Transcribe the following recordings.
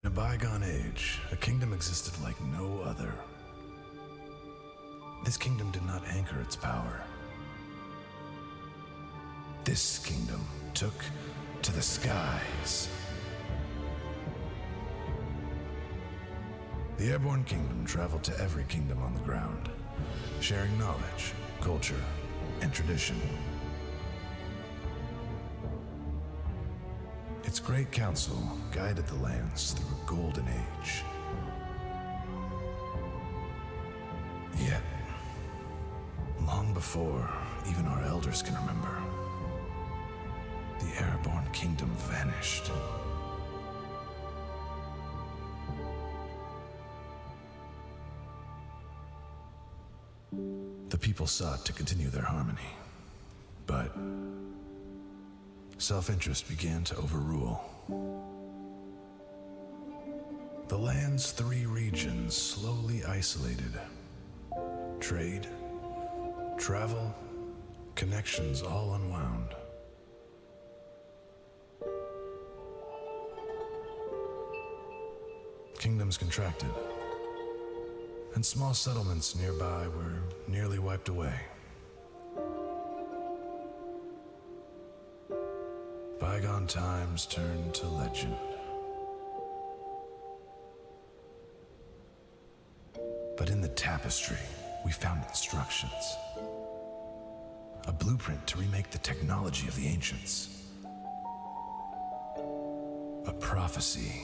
In a bygone age, a kingdom existed like no other. This kingdom did not anchor its power. This kingdom took to the skies. The Airborne kingdom traveled to every kingdom on the ground, sharing knowledge, culture, and tradition. Its great council guided the lands through a golden age. Yet, long before even our elders can remember, the Airborne kingdom vanished. The people sought to continue their harmony, but self-interest began to overrule. The land's 3 regions slowly isolated. Trade, travel, connections all unwound. Kingdoms contracted, and small settlements nearby were nearly wiped away. Bygone times turned to legend. But in the tapestry, we found instructions. A blueprint to remake the technology of the ancients. A prophecy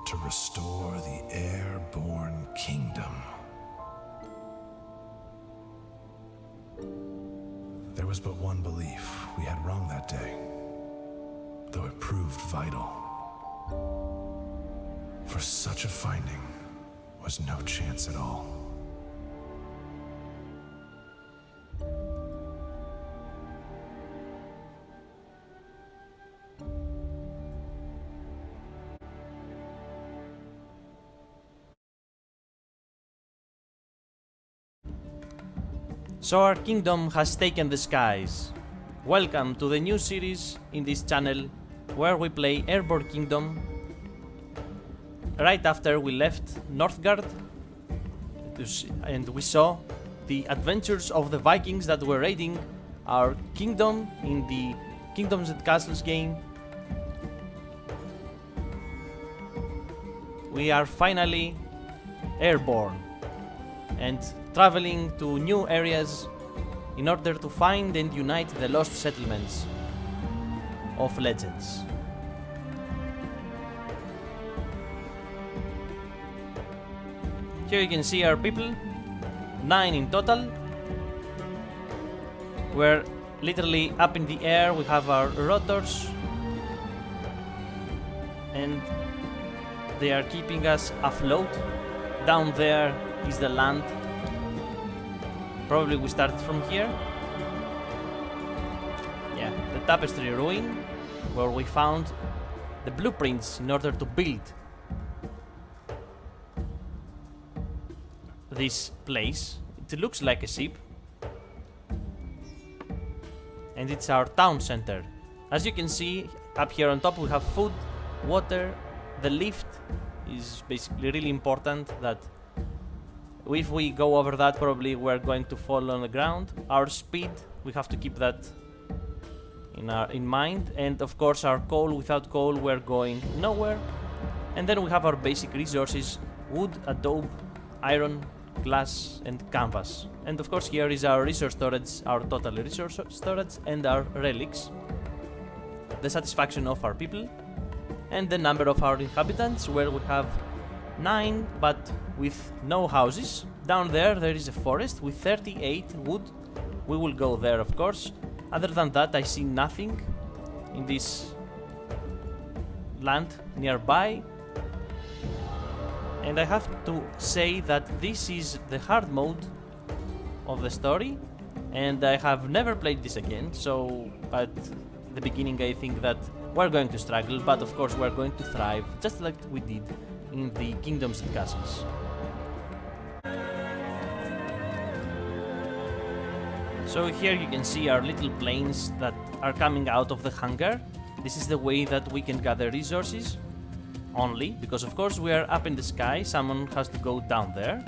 to restore the Airborne kingdom. There was but one belief we had wrong that day, though it proved vital. For such a finding was no chance at all. So our kingdom has taken the skies. Welcome to the new series in this channel where we play Airborne Kingdom. Right after we left Northgard and we saw the adventures of the Vikings that were raiding our kingdom in the Kingdoms and Castles game. We are finally airborne and traveling to new areas in order to find and unite the lost settlements of legends. Here you can see our people, 9 in total. We're literally up in the air, we have our rotors and they are keeping us afloat. Down there is the land. Probably we start from here. Yeah, the tapestry ruin, where we found the blueprints in order to build this place. It looks like a ship. And it's our town center. As you can see, up here on top we have food, water. The lift is basically really important, that if we go over that, probably we're going to fall on the ground. Our speed, we have to keep that in mind. And of course our coal, without coal we're going nowhere. And then we have our basic resources: wood, adobe, iron, glass and canvas. And of course here is our resource storage, our total resource storage and our relics. The satisfaction of our people and the number of our inhabitants, where we have 9 but with no houses. Down there is a forest with 38 wood. We will go there, of course. Other than that, I see nothing in this land nearby. And I have to say that this is the hard mode of the story, and I have never played this again, so at the beginning I think that we're going to struggle, but of course we're going to thrive, just like we did in the Kingdoms and Castles. So here you can see our little planes that are coming out of the hangar. This is the way that we can gather resources. only, because of course we are up in the sky, someone has to go down there,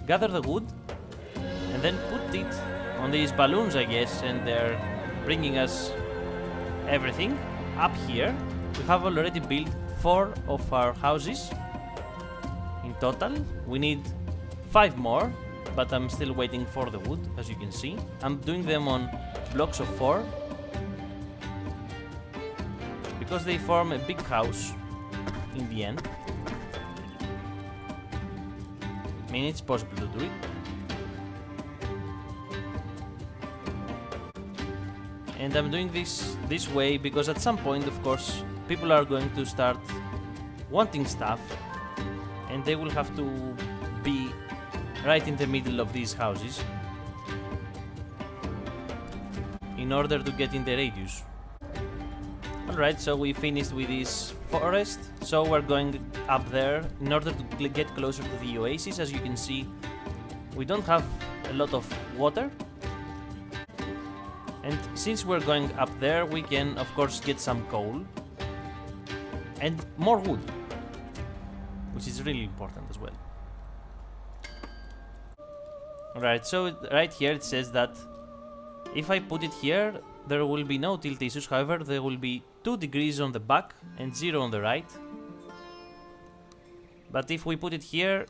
gather the wood, and then put it on these balloons, I guess, and they're bringing us everything. Up here, we have already built 4 of our houses. In total, we need 5 more, but I'm still waiting for the wood, as you can see. I'm doing them on blocks of 4, because they form a big house in the end. I mean, it's possible to do it. And I'm doing this way because at some point, of course, people are going to start wanting stuff, and they will have to be right in the middle of these houses in order to get in the radius. Alright, so we finished with this forest, so we're going up there in order to get closer to the oasis. As you can see, we don't have a lot of water, and since we're going up there, we can of course get some coal and more wood, which is really important as well. Alright, so right here it says that if I put it here, there will be no tilt issues. However, there will be 2 degrees on the back and 0 on the right. But if we put it here,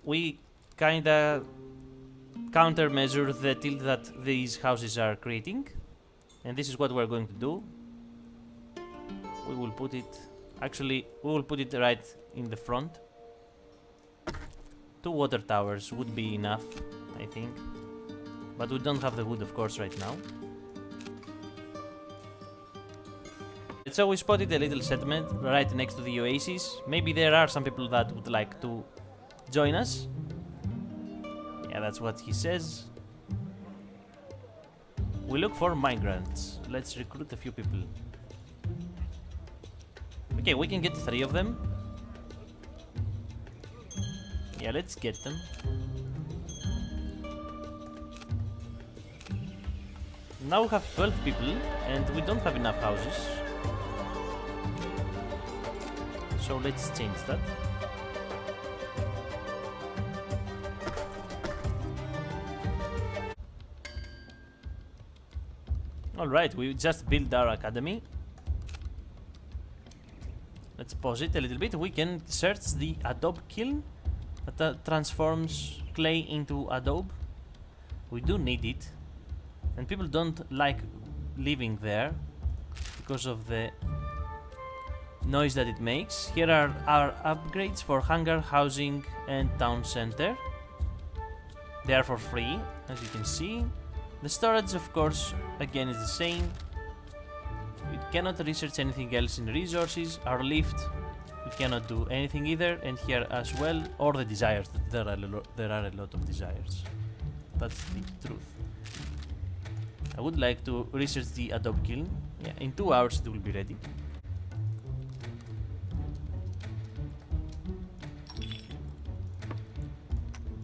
we kinda countermeasure the tilt that these houses are creating. And this is what we're going to do. We will put it... Actually, we will put it right in the front. 2 water towers would be enough, I think. But we don't have the wood, of course, right now. So we spotted a little settlement right next to the oasis. Maybe there are some people that would like to join us. Yeah, that's what he says. We look for migrants. Let's recruit a few people. Okay, we can get 3 of them. Yeah, let's get them. Now we have 12 people and we don't have enough houses. So let's change that. Alright, we just built our academy. Let's pause it a little bit. We can search the adobe kiln that transforms clay into adobe. We do need it. And people don't like living there because of the noise that it makes. Here are our upgrades for hangar, housing and town center. They are for free, as you can see. The storage, of course, again is the same. We cannot research anything else in resources. Our lift, we cannot do anything either. And here as well, or the desires. There are a lot of desires. That's the truth. I would like to research the adobe kiln. Yeah, in 2 hours it will be ready.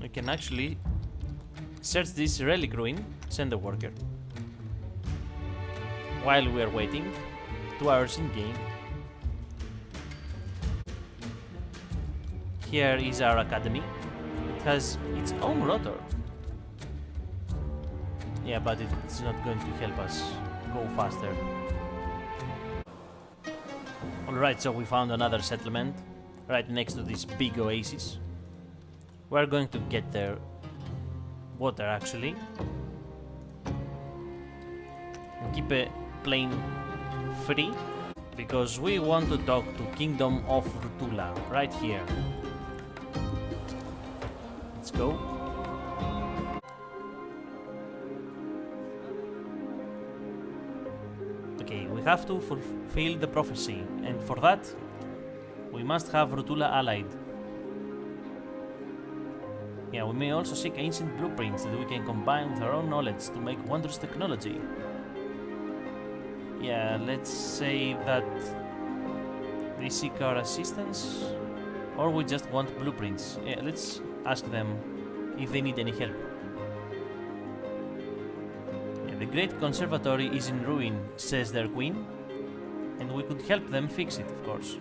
We can actually search this relic ruin, send a worker. While we are waiting, 2 hours in game. Here is our academy. It has its own rotor. Yeah, but it's not going to help us go faster. Alright, so we found another settlement right next to this big oasis. We're going to get their water actually. And keep a plane free because we want to talk to Kingdom of Rutula right here. Let's go. Okay, we have to fulfill the prophecy, and for that we must have Rutula allied. Yeah, we may also seek ancient blueprints that we can combine with our own knowledge to make wondrous technology. Yeah, let's say that they seek our assistance, or we just want blueprints. Yeah, let's ask them if they need any help. Yeah, the Great Conservatory is in ruin, says their queen, and we could help them fix it, of course.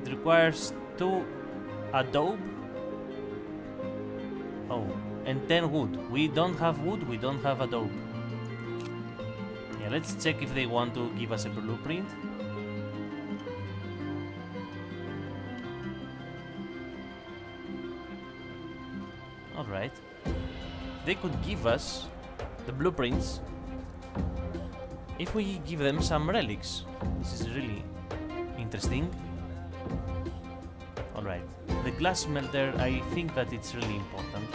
It requires 2 adobe. Oh, and 10 wood. We don't have wood, we don't have adobe. Yeah, let's check if they want to give us a blueprint. Alright. They could give us the blueprints if we give them some relics. This is really interesting. Alright. The glass smelter, I think that it's really important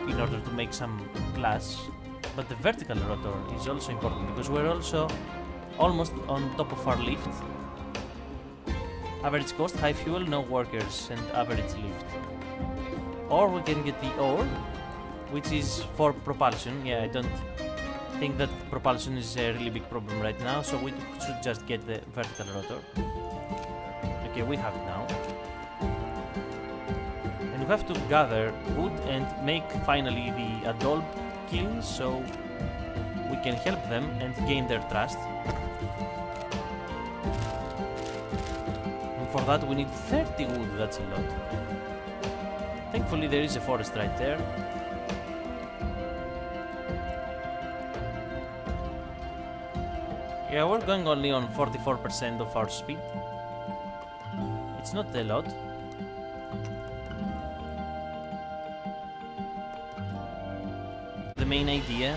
in order to make some glass. But the vertical rotor is also important because we're also almost on top of our lift. Average cost, high fuel, no workers, and average lift. Or we can get the ore, which is for propulsion. Yeah, I don't think that propulsion is a really big problem right now, so we should just get the vertical rotor. Okay, we have it now. And we have to gather wood and make finally the adobe kiln, so we can help them and gain their trust. And for that we need 30 wood, that's a lot. Thankfully there is a forest right there. Yeah, we're going only on 44% of our speed. It's not a lot. The main idea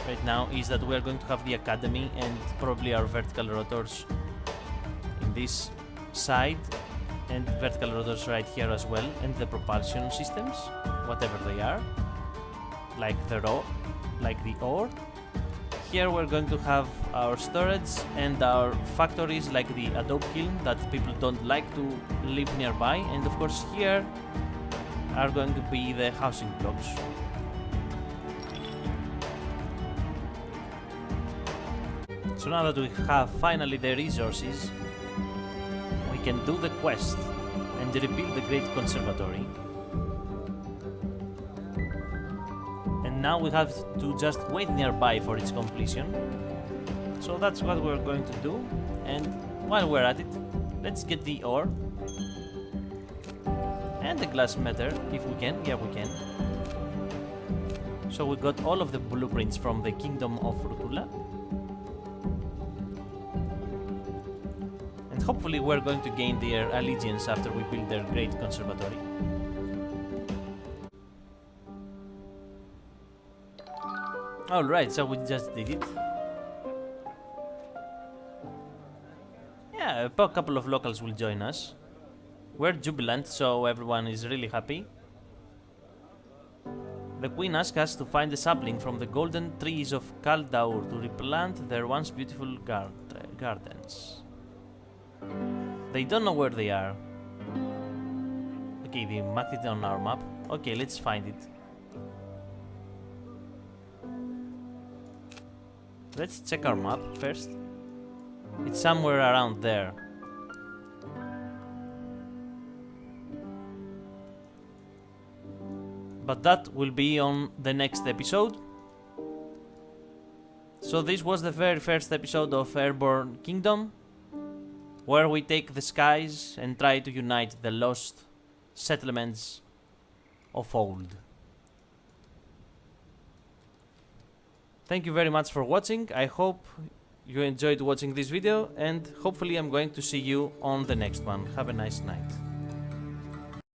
right now is that we are going to have the academy and probably our vertical rotors in this side and vertical rotors right here as well, and the propulsion systems, whatever they are, like the ore. Here we're going to have our storage and our factories like the adobe kiln that people don't like to live nearby, and of course here are going to be the housing blocks. So now that we have finally the resources, we can do the quest and rebuild the Great Conservatory. And now we have to just wait nearby for its completion. So that's what we're going to do. And while we're at it, let's get the ore and the glass matter if we can. Yeah, we can. So we got all of the blueprints from the Kingdom of Rutula. And hopefully we're going to gain their allegiance after we build their Great Conservatory. Alright, so we just did it. Yeah, a couple of locals will join us. We're jubilant, so everyone is really happy. The Queen asked us to find a sapling from the golden trees of Kaldaur to replant their once beautiful gardens. They don't know where they are. Okay, they marked it on our map. Okay, let's find it. Let's check our map first. It's somewhere around there. But that will be on the next episode. So this was the very first episode of Airborne Kingdom, where we take the skies and try to unite the lost settlements of old. Thank you very much for watching. I hope you enjoyed watching this video, and hopefully I'm going to see you on the next one. Have a nice night.